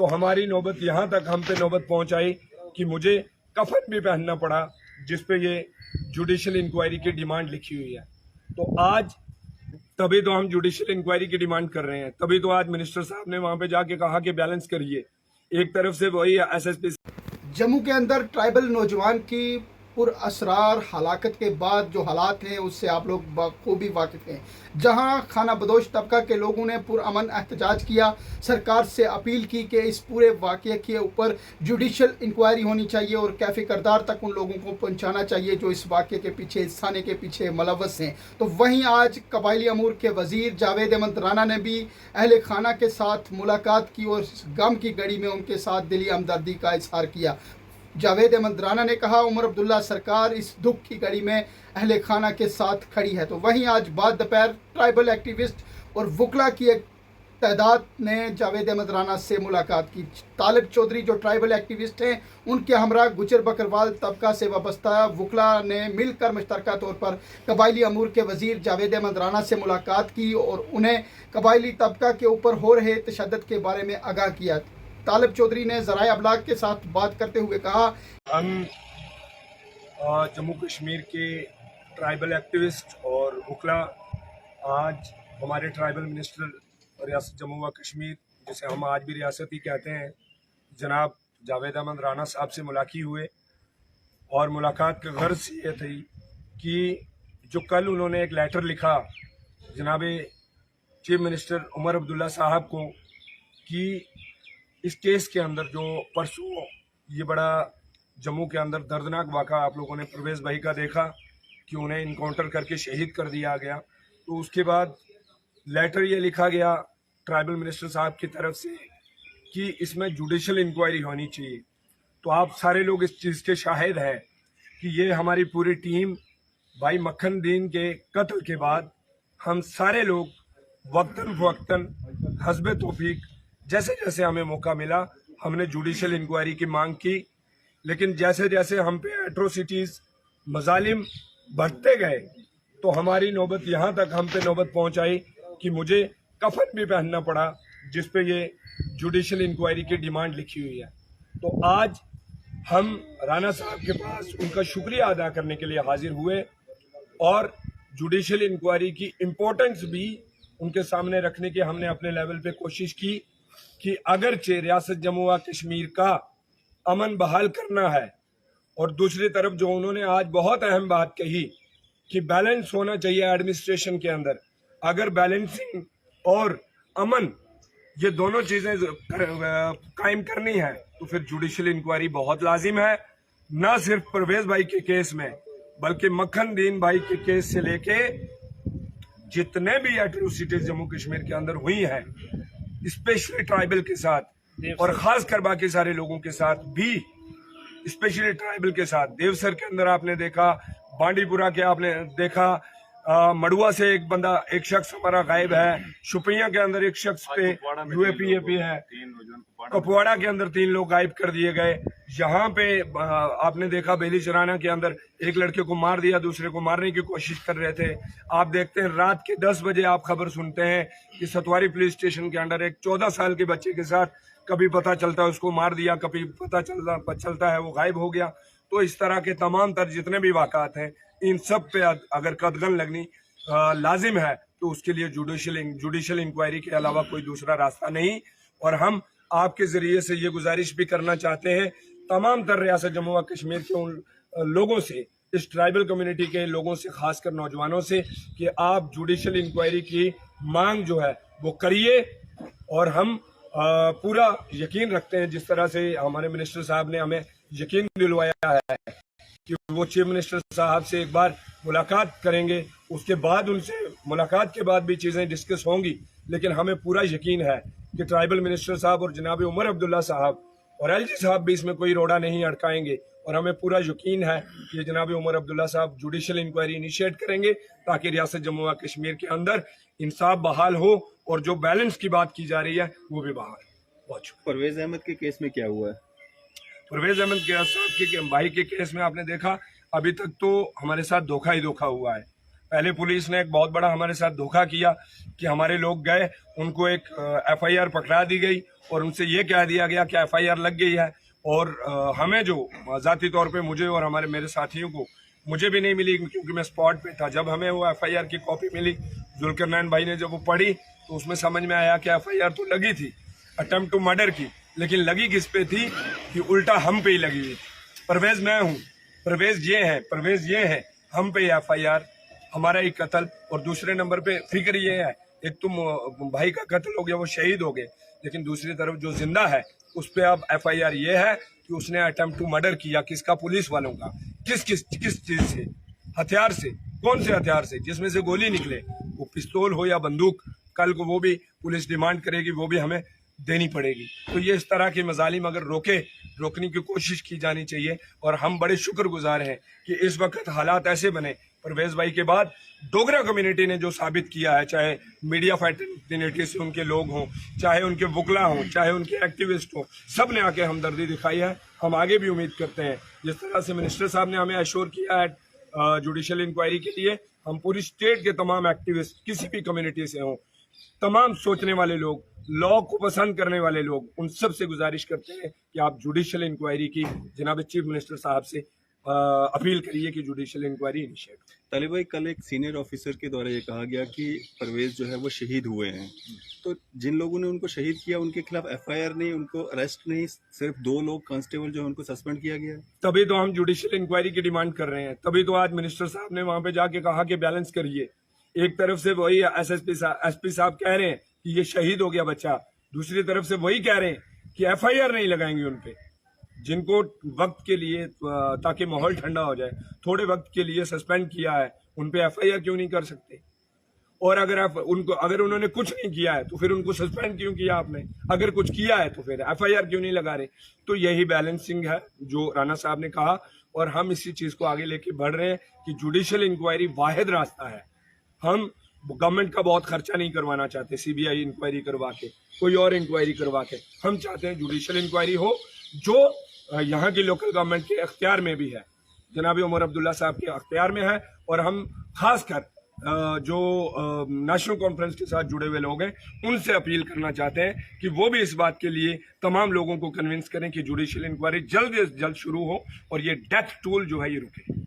तो हमारी नौबत यहाँ तक हम पे नौबत पहुँचाई कि मुझे कफन भी पहनना पड़ा, जिस पे ये जुडिशियल इंक्वायरी की डिमांड लिखी हुई है। तो आज तभी तो हम जुडिशियल इंक्वायरी की डिमांड कर रहे हैं, तभी तो आज मिनिस्टर साहब ने वहां पे जाके कहा कि बैलेंस करिए। एक तरफ से वही एसएसपी जम्मू के अंदर ट्राइबल नौजवान की पुरअसरार हलाकत के बाद जो हालात हैं उससे आप लोग बखूबी वाकिफ हैं, जहां खाना बदोश तबका के लोगों ने पुरअमन एहतजाज किया, सरकार से अपील की कि इस पूरे वाक़े के ऊपर जुडिशल इंक्वायरी होनी चाहिए और कैफे करदार तक उन लोगों को पहुंचाना चाहिए जो इस वाक़े के पीछे, इस थाने के पीछे मुलव्वस हैं। तो वहीं आज कबायली अमूर के वज़ीर जावेद अहमद राना ने भी अहले खाना के साथ मुलाकात की और गम की घड़ी में उनके साथ दिली हमदर्दी का इजहार किया। जावेद अहमद राना ने कहा उमर अब्दुल्ला सरकार इस दुख की घड़ी में अहले खाना के साथ खड़ी है। तो वहीं आज बाद दोपहर ट्राइबल एक्टिविस्ट और वकला की एक तादाद ने जावेद अहमद राना से मुलाकात की। तालिब चौधरी जो ट्राइबल एक्टिविस्ट हैं, उनके हमरा गुजर बकरवाल तबका से वाबस्ता वकला ने मिलकर मुश्तरका तौर पर कबायली अमूर के वज़ीर जावेद अहमद राना से मुलाकात की और उन्हें कबायली तबका के ऊपर हो रहे तशद्दुद के बारे में आगाह किया। तालिब चौधरी ने ज़राए अबलाग के साथ बात करते हुए कहा, हम जम्मू कश्मीर के ट्राइबल एक्टिविस्ट और वकला आज हमारे ट्राइबल मिनिस्टर रियासत जम्मू व कश्मीर, जिसे हम आज भी रियासती कहते हैं, जनाब जावेद अहमद राना साहब से मुलाकात हुए। और मुलाकात का गर्ज ये थी कि जो कल उन्होंने एक लेटर लिखा जनाब चीफ मिनिस्टर उमर अब्दुल्ला साहब को कि इस केस के अंदर जो परसों ये बड़ा जम्मू के अंदर दर्दनाक वाक़ा आप लोगों ने परवेज़ भाई का देखा कि उन्हें इनकाउंटर करके शहीद कर दिया गया, तो उसके बाद लेटर ये लिखा गया ट्राइबल मिनिस्टर साहब की तरफ से कि इसमें जुडिशल इंक्वायरी होनी चाहिए। तो आप सारे लोग इस चीज़ के शाहिद हैं कि ये हमारी पूरी टीम भाई मक्खन दीन के कत्ल के बाद हम सारे लोग वक्तन फ़वक्तन हस्ब तौफीक जैसे जैसे हमें मौका मिला हमने जुडिशल इंक्वायरी की मांग की। लेकिन जैसे जैसे हम पे एट्रोसिटीज़ मजालिम बढ़ते गए तो हमारी नौबत यहाँ तक हम पे नौबत पहुँचाई कि मुझे कफन भी पहनना पड़ा, जिस पे ये जुडिशल इंक्वायरी की डिमांड लिखी हुई है। तो आज हम राना साहब के पास उनका शुक्रिया अदा करने के लिए हाजिर हुए और जुडिशल इंक्वायरी की इम्पोर्टेंस भी उनके सामने रखने की हमने अपने लेवल पे कोशिश की कि अगरचे रियासत जम्मू व कश्मीर का अमन बहाल करना है, और दूसरी तरफ जो उन्होंने आज बहुत अहम बात कही कि बैलेंस होना चाहिए एडमिनिस्ट्रेशन के अंदर। अगर बैलेंसिंग और अमन ये दोनों चीज़ें कायम करनी है तो फिर जुडिशल इंक्वायरी बहुत लाजिम है, ना सिर्फ परवेज भाई के केस में बल्कि मक्खन दीन भाई के केस से लेके जितने भी एट्रोसिटीज जम्मू कश्मीर के अंदर हुई हैं, स्पेशली ट्राइबल के साथ और खासकर बाकी सारे लोगों के साथ भी, स्पेशली ट्राइबल के साथ। देवसर के अंदर आपने देखा, बांडीपुरा के आपने देखा, मड़ुआ से एक शख्स हमारा गायब है, शुपिया के अंदर एक शख्स पे यूएपीएपी है, कुपवाड़ा के अंदर 3 लोग गायब कर दिए गए। यहाँ पे आपने देखा बेली चराना के अंदर एक लड़के को मार दिया, दूसरे को मारने की कोशिश कर रहे थे। आप देखते हैं रात के 10 बजे आप खबर सुनते हैं कि सतवारी पुलिस स्टेशन के अंदर एक 14 साल के बच्चे के साथ कभी पता चलता है उसको मार दिया, कभी पता चलता है वो गायब हो गया। तो इस तरह के तमाम तर जितने भी वाक़ात हैं, इन सब पे अगर कदगन लगनी लाजिम है तो उसके लिए जुडिशल इंक्वायरी के अलावा कोई दूसरा रास्ता नहीं। और हम आपके ज़रिए से ये गुजारिश भी करना चाहते हैं तमाम तर रियासत जम्मू व कश्मीर के उन लोगों से, इस ट्राइबल कम्युनिटी के लोगों से, खासकर नौजवानों से, कि आप जुडिशल इंक्वायरी की मांग जो है वो करिए। और हम पूरा यकीन रखते हैं, जिस तरह से हमारे मिनिस्टर साहब ने हमें यकीन दिलवाया है कि वो चीफ मिनिस्टर साहब से एक बार मुलाकात करेंगे, उसके बाद उनसे मुलाकात के बाद भी चीज़ें डिस्कस होंगी। लेकिन हमें पूरा यकीन है कि ट्राइबल मिनिस्टर साहब और जनाब उमर अब्दुल्ला साहब और एलजी साहब भी इसमें कोई रोड़ा नहीं अटकाएंगे। और हमें पूरा यकीन है कि जनाब उमर अब्दुल्ला साहब जुडिशल इंक्वायरी इनिशिएट करेंगे ताकि रियासत जम्मू व कश्मीर के अंदर इंसाफ बहाल हो और जो बैलेंस की बात की जा रही है वो भी बहाल हो। परवेज अहमद के केस में क्या हुआ है? परवेज अहमद साहब के भाई के केस में आपने देखा अभी तक तो हमारे साथ धोखा ही धोखा हुआ है। पहले पुलिस ने एक बहुत बड़ा हमारे साथ धोखा किया कि हमारे लोग गए, उनको एक एफआईआर पकड़ा दी गई और उनसे ये कह दिया गया कि एफआईआर लग गई है, और हमें जो ज़ाती तौर पे मुझे और मेरे साथियों को, मुझे भी नहीं मिली क्योंकि मैं स्पॉट पे था। जब हमें वो एफआईआर की कॉपी मिली, जुल्करनैन भाई ने जब वो पढ़ी तो उसमें समझ में आया कि एफआईआर तो लगी थी अटेम्प्ट टू मर्डर की, लेकिन लगी किस पे थी कि उल्टा हम पे ही लगी हुई थी। परवेज मैं हूँ, परवेज ये है, हम पे एफआईआर, हमारा ही कत्ल, और दूसरे नंबर पे फिक्र ये है, एक तुम भाई का कत्ल हो गया, वो शहीद हो गए, लेकिन दूसरी तरफ जो जिंदा है उस पे अब एफआईआर ये है कि उसने अटेम्प्ट टू मर्डर किया। किसका? पुलिस वालों का। किस चीज से? हथियार से। कौन से हथियार से? जिसमें से गोली निकले, वो पिस्तौल हो या बंदूक, कल को वो भी पुलिस डिमांड करेगी, वो भी हमें देनी पड़ेगी। तो ये इस तरह की मजालिम अगर रोकने की कोशिश की जानी चाहिए। और हम बड़े शुक्रगुजार हैं कि इस वक्त हालात ऐसे बने, परवेज भाई के बाद डोगरा कम्युनिटी ने जो साबित किया है, चाहे मीडिया फैटर्निटी से उनके लोग हों, चाहे उनके वुकला हों, चाहे उनके एक्टिविस्ट हों, सब ने आके हमदर्दी दिखाई है। हम आगे भी उम्मीद करते हैं, जिस तरह से मिनिस्टर साहब ने हमें एश्योर किया है जुडिशल इंक्वायरी के लिए, हम पूरी स्टेट के तमाम एक्टिविस्ट किसी भी कम्युनिटी से हों, तमाम सोचने वाले लोग, लॉ को पसंद करने वाले लोग, उन सब से गुजारिश करते हैं कि आप जुडिशल इंक्वायरी की जनाब चीफ मिनिस्टर साहब से अपील करिए कि जुडिशल इंक्वायरी इनिशिएट। तालिब भाई, कल एक सीनियर ऑफिसर के द्वारा ये कहा गया कि परवेज जो है वो शहीद हुए हैं, तो जिन लोगों ने उनको शहीद किया उनके खिलाफ एफआईआर नहीं, उनको अरेस्ट नहीं, सिर्फ 2 लोग कांस्टेबल जो है उनको सस्पेंड किया गया है। तभी तो हम जुडिशल इंक्वायरी की डिमांड कर रहे हैं, तभी तो आज मिनिस्टर साहब ने वहां पे जाके कहा कि बैलेंस करिए। एक तरफ से वही एसपी साहब कह रहे हैं कि ये शहीद हो गया बच्चा, दूसरी तरफ से वही कह रहे हैं कि एफआईआर नहीं लगाएंगे उनपे, जिनको वक्त के लिए, ताकि माहौल ठंडा हो जाए, थोड़े वक्त के लिए सस्पेंड किया है, उन पे एफआईआर क्यों नहीं कर सकते? और अगर उन्होंने कुछ नहीं किया है तो फिर उनको सस्पेंड क्यों किया आपने? अगर कुछ किया है तो फिर एफआईआर क्यों नहीं लगा रहे? तो यही बैलेंसिंग है जो राणा साहब ने कहा, और हम इसी चीज को आगे लेके बढ़ रहे हैं कि जुडिशल इंक्वायरी वाहिद रास्ता है। हम गवर्नमेंट का बहुत खर्चा नहीं करवाना चाहते सीबीआई इंक्वायरी करवा के, कोई और इंक्वायरी करवा के। हम चाहते हैं जुडिशल इंक्वायरी हो जो यहाँ की लोकल गवर्नमेंट के अख्तियार में भी है, जनाब उमर अब्दुल्ला साहब के अख्तियार में है। और हम खासकर जो नेशनल कॉन्फ्रेंस के साथ जुड़े हुए लोग हैं उनसे अपील करना चाहते हैं कि वो भी इस बात के लिए तमाम लोगों को कन्विंस करें कि जुडिशल इंक्वायरी जल्द से जल्द शुरू हो और ये डेथ टोल जो है ये रुके।